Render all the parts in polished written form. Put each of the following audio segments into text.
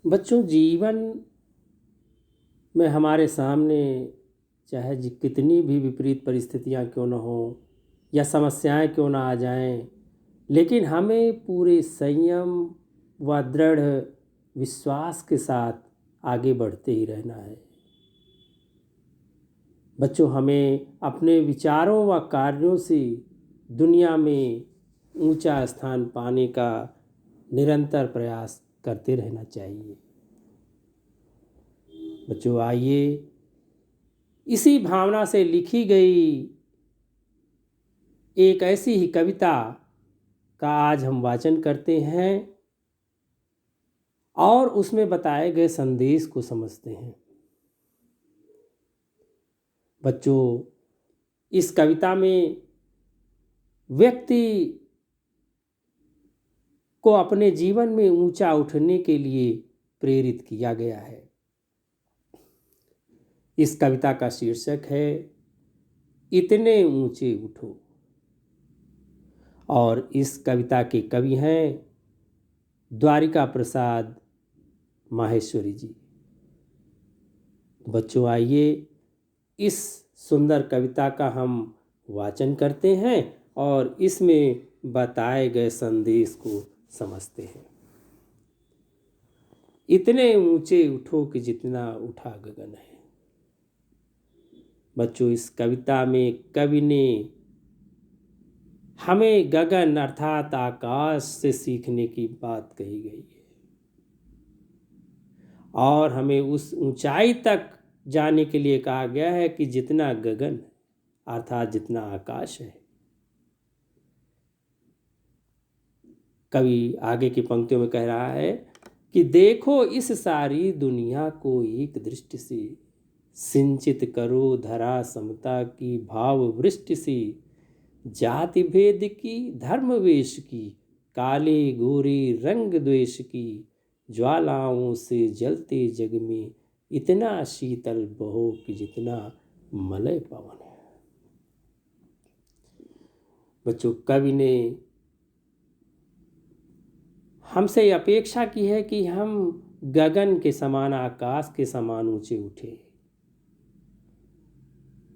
बच्चों, जीवन में हमारे सामने चाहे कितनी भी विपरीत परिस्थितियां क्यों न हो या समस्याएं क्यों ना आ जाएं, लेकिन हमें पूरे संयम व दृढ़ विश्वास के साथ आगे बढ़ते ही रहना है। बच्चों, हमें अपने विचारों व कार्यों से दुनिया में ऊंचा स्थान पाने का निरंतर प्रयास करते रहना चाहिए। बच्चों, आइए इसी भावना से लिखी गई एक ऐसी ही कविता का आज हम वाचन करते हैं और उसमें बताए गए संदेश को समझते हैं। बच्चों, इस कविता में व्यक्ति को अपने जीवन में ऊंचा उठने के लिए प्रेरित किया गया है। इस कविता का शीर्षक है इतने ऊंचे उठो और इस कविता के कवि हैं द्वारिका प्रसाद माहेश्वरी जी। बच्चों, आइए इस सुंदर कविता का हम वाचन करते हैं और इसमें बताए गए संदेश को समझते हैं। इतने ऊंचे उठो कि जितना उठा गगन है। बच्चों, इस कविता में कवि ने हमें गगन अर्थात आकाश से सीखने की बात कही गई है और हमें उस ऊंचाई तक जाने के लिए कहा गया है कि जितना गगन अर्थात जितना आकाश है। कवि आगे की पंक्तियों में कह रहा है कि देखो इस सारी दुनिया को एक दृष्टि से, सिंचित करो धरा समता की भाव वृष्टि से, जाति भेद की धर्म वेश की, काले गोरे रंग द्वेष की, ज्वालाओं से जलते जग में इतना शीतल बहो कि जितना मलय पवन है। बच्चों, कवि ने हमसे अपेक्षा की है कि हम गगन के समान, आकाश के समान ऊंचे उठे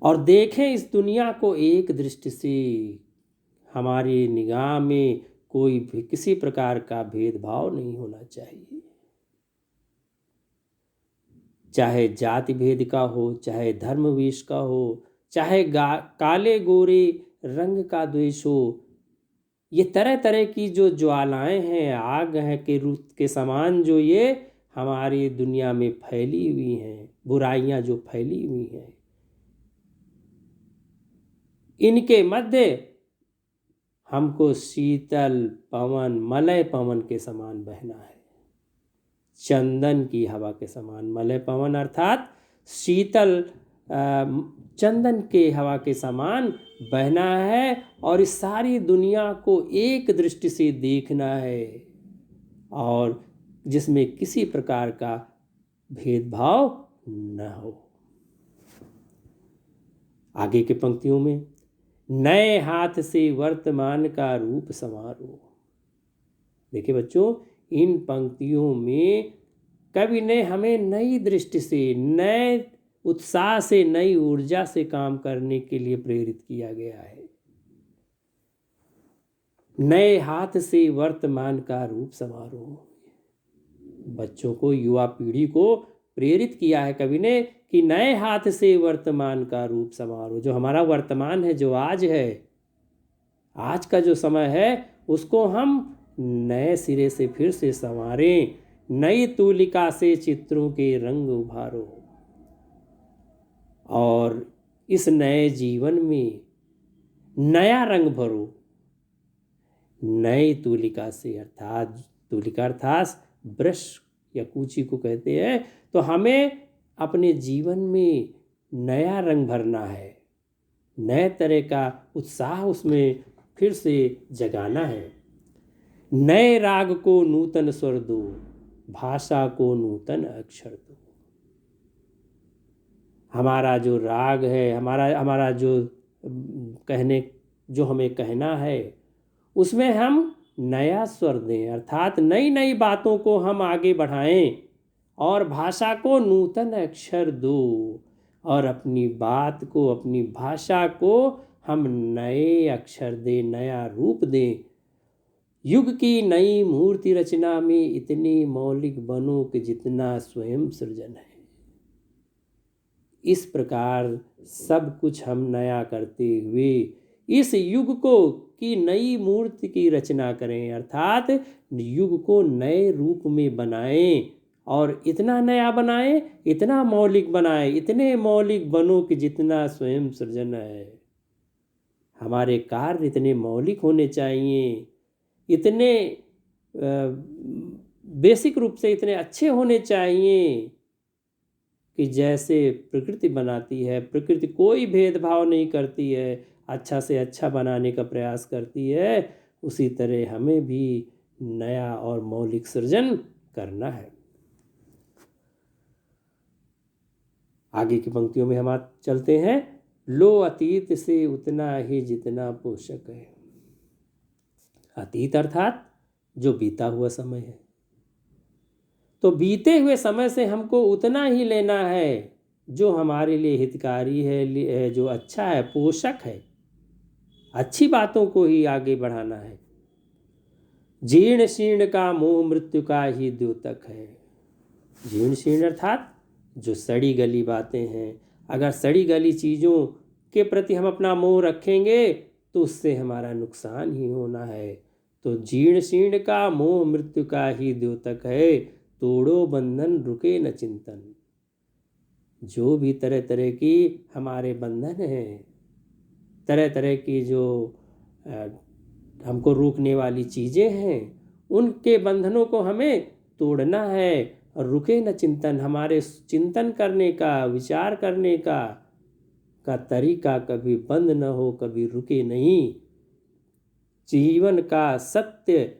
और देखें इस दुनिया को एक दृष्टि से। हमारी निगाह में कोई भी किसी प्रकार का भेदभाव नहीं होना चाहिए, चाहे जाति भेद का हो, चाहे धर्म वेश का हो, चाहे काले गोरे रंग का द्वेष हो। ये तरह तरह की जो ज्वालाएं हैं, आग है के रूप के समान जो ये हमारी दुनिया में फैली हुई हैं, बुराइयां जो फैली हुई हैं, इनके मध्य हमको शीतल पवन, मलय पवन के समान बहना है। चंदन की हवा के समान, मलय पवन अर्थात शीतल चंदन के हवा के समान बहना है और इस सारी दुनिया को एक दृष्टि से देखना है और जिसमें किसी प्रकार का भेदभाव न हो। आगे की पंक्तियों में नए हाथ से वर्तमान का रूप संवारो। देखिए बच्चों, इन पंक्तियों में कवि ने हमें नई दृष्टि से, नए उत्साह से, नई ऊर्जा से काम करने के लिए प्रेरित किया गया है। नए हाथ से वर्तमान का रूप संवारो। बच्चों को, युवा पीढ़ी को प्रेरित किया है कवि ने कि नए हाथ से वर्तमान का रूप संवारो। जो हमारा वर्तमान है, जो आज है, आज का जो समय है, उसको हम नए सिरे से फिर से संवारें। नई तूलिका से चित्रों के रंग उभारो और इस नए जीवन में नया रंग भरो। नई तूलिका से अर्थात, तूलिका अर्थात ब्रश या कूची को कहते हैं। तो हमें अपने जीवन में नया रंग भरना है, नए तरह का उत्साह उसमें फिर से जगाना है। नए राग को नूतन स्वर दो, भाषा को नूतन अक्षर दो। हमारा जो राग है, हमारा जो कहने, जो हमें कहना है, उसमें हम नया स्वर दें अर्थात नई नई बातों को हम आगे बढ़ाएं। और भाषा को नूतन अक्षर दो, और अपनी बात को, अपनी भाषा को हम नए अक्षर दें, नया रूप दें। युग की नई मूर्ति रचना में इतने मौलिक बनो कि जितना स्वयं सृजन है। इस प्रकार सब कुछ हम नया करते हुए इस युग को की नई मूर्ति की रचना करें, अर्थात युग को नए रूप में बनाएं, और इतना नया बनाएं, इतना मौलिक बनाएं, इतने मौलिक बनो कि जितना स्वयं सृजन है। हमारे कार्य इतने मौलिक होने चाहिए, इतने बेसिक रूप से इतने अच्छे होने चाहिए कि जैसे प्रकृति बनाती है, प्रकृति कोई भेदभाव नहीं करती है, अच्छा से अच्छा बनाने का प्रयास करती है, उसी तरह हमें भी नया और मौलिक सृजन करना है। आगे की पंक्तियों में हम चलते हैं। लो अतीत से उतना ही जितना पोषक है। अतीत अर्थात जो बीता हुआ समय है, तो बीते हुए समय से हमको उतना ही लेना है जो हमारे लिए हितकारी है, जो अच्छा है, पोषक है, अच्छी बातों को ही आगे बढ़ाना है। जीर्ण शीर्ण का मोह मृत्यु का ही द्योतक है। जीर्ण शीर्ण अर्थात जो सड़ी गली बातें हैं, अगर सड़ी गली चीज़ों के प्रति हम अपना मोह रखेंगे तो उससे हमारा नुकसान ही होना है। तो जीर्ण शीर्ण का मोह मृत्यु का ही द्योतक है, तोड़ो बंधन रुके न चिंतन। जो भी तरह तरह की हमारे बंधन हैं, तरह तरह की जो हमको रोकने वाली चीज़ें हैं, उनके बंधनों को हमें तोड़ना है। और रुके न चिंतन, हमारे चिंतन करने का, विचार करने का तरीका कभी बंद न हो, कभी रुके नहीं। जीवन का सत्य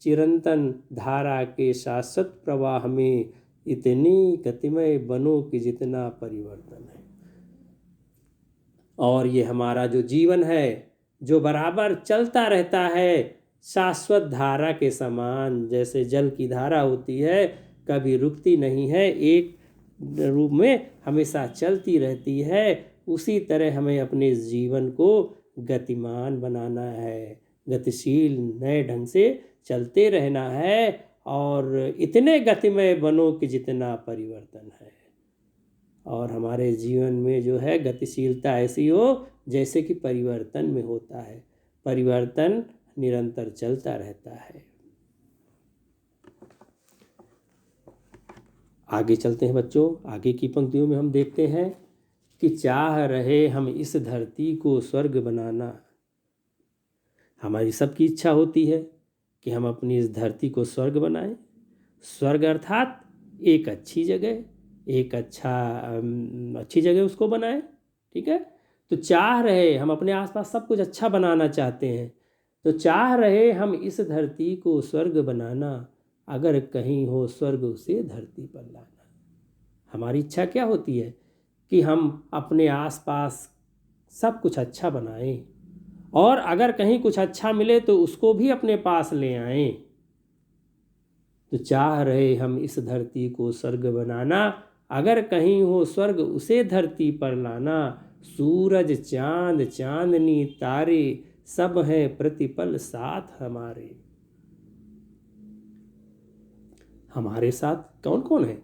चिरंतन धारा के शाश्वत प्रवाह में इतनी गतिमय बनो कि जितना परिवर्तन है। और ये हमारा जो जीवन है, जो बराबर चलता रहता है, शाश्वत धारा के समान, जैसे जल की धारा होती है, कभी रुकती नहीं है, एक रूप में हमेशा चलती रहती है। उसी तरह हमें अपने जीवन को गतिमान बनाना है, गतिशील नए ढंग से चलते रहना है, और इतने गतिमय बनो कि जितना परिवर्तन है। और हमारे जीवन में जो है गतिशीलता ऐसी हो जैसे कि परिवर्तन में होता है, परिवर्तन निरंतर चलता रहता है। आगे चलते हैं बच्चों। आगे की पंक्तियों में हम देखते हैं कि चाह रहे हम इस धरती को स्वर्ग बनाना। हमारी सबकी इच्छा होती है कि हम अपनी इस धरती को स्वर्ग बनाएं। स्वर्ग अर्थात एक अच्छी जगह, एक अच्छी जगह उसको बनाएं, ठीक है। तो चाह रहे हम अपने आसपास सब कुछ अच्छा बनाना चाहते हैं, तो चाह रहे हम इस धरती को स्वर्ग बनाना, अगर कहीं हो स्वर्ग उसे धरती पर लाना। हमारी इच्छा क्या होती है कि हम अपने आसपास सब कुछ अच्छा बनाएं, और अगर कहीं कुछ अच्छा मिले तो उसको भी अपने पास ले आएं। तो चाह रहे हम इस धरती को स्वर्ग बनाना, अगर कहीं हो स्वर्ग उसे धरती पर लाना। सूरज चांद चांदनी तारे सब हैं प्रतिपल साथ हमारे। हमारे साथ कौन कौन है?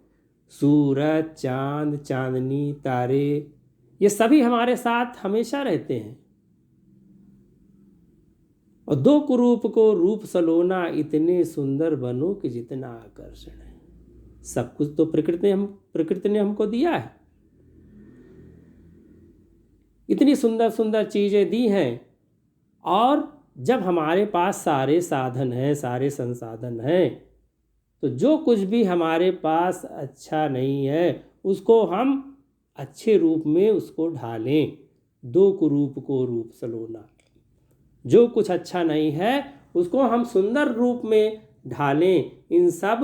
सूरज, चांद, चांदनी, तारे, ये सभी हमारे साथ हमेशा रहते हैं। और दो कुरूप को रूप सलोना, इतने सुंदर बनो कि जितना आकर्षण है। सब कुछ तो प्रकृति ने हमको दिया है, इतनी सुंदर सुंदर चीजें दी हैं, और जब हमारे पास सारे साधन हैं, सारे संसाधन हैं, तो जो कुछ भी हमारे पास अच्छा नहीं है उसको हम अच्छे रूप में उसको ढालें। दो कुरूप को रूप सलोना, जो कुछ अच्छा नहीं है उसको हम सुंदर रूप में ढालें। इन सब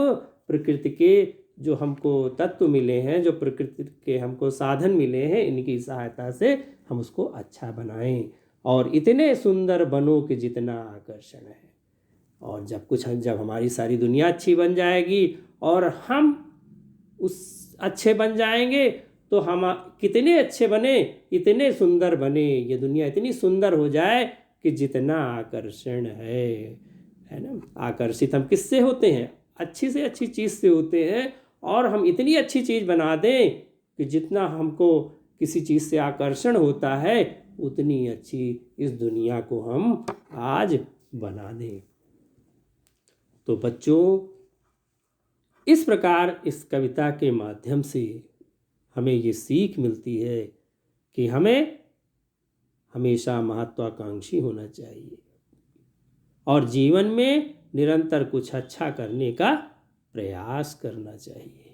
प्रकृति के जो हमको तत्व मिले हैं, जो प्रकृति के हमको साधन मिले हैं, इनकी सहायता से हम उसको अच्छा बनाएं, और इतने सुंदर बनो कि जितना आकर्षण है। और जब हमारी सारी दुनिया अच्छी बन जाएगी और हम उस अच्छे बन जाएंगे तो हम कितने अच्छे बने, इतने सुंदर बने, ये दुनिया इतनी सुंदर हो जाए कि जितना आकर्षण है ना। आकर्षित हम किससे होते हैं? अच्छी से अच्छी चीज़ से होते हैं, और हम इतनी अच्छी चीज़ बना दें कि जितना हमको किसी चीज़ से आकर्षण होता है उतनी अच्छी इस दुनिया को हम आज बना दें। तो बच्चों, इस प्रकार इस कविता के माध्यम से हमें ये सीख मिलती है कि हमें हमेशा महत्वाकांक्षी होना चाहिए और जीवन में निरंतर कुछ अच्छा करने का प्रयास करना चाहिए।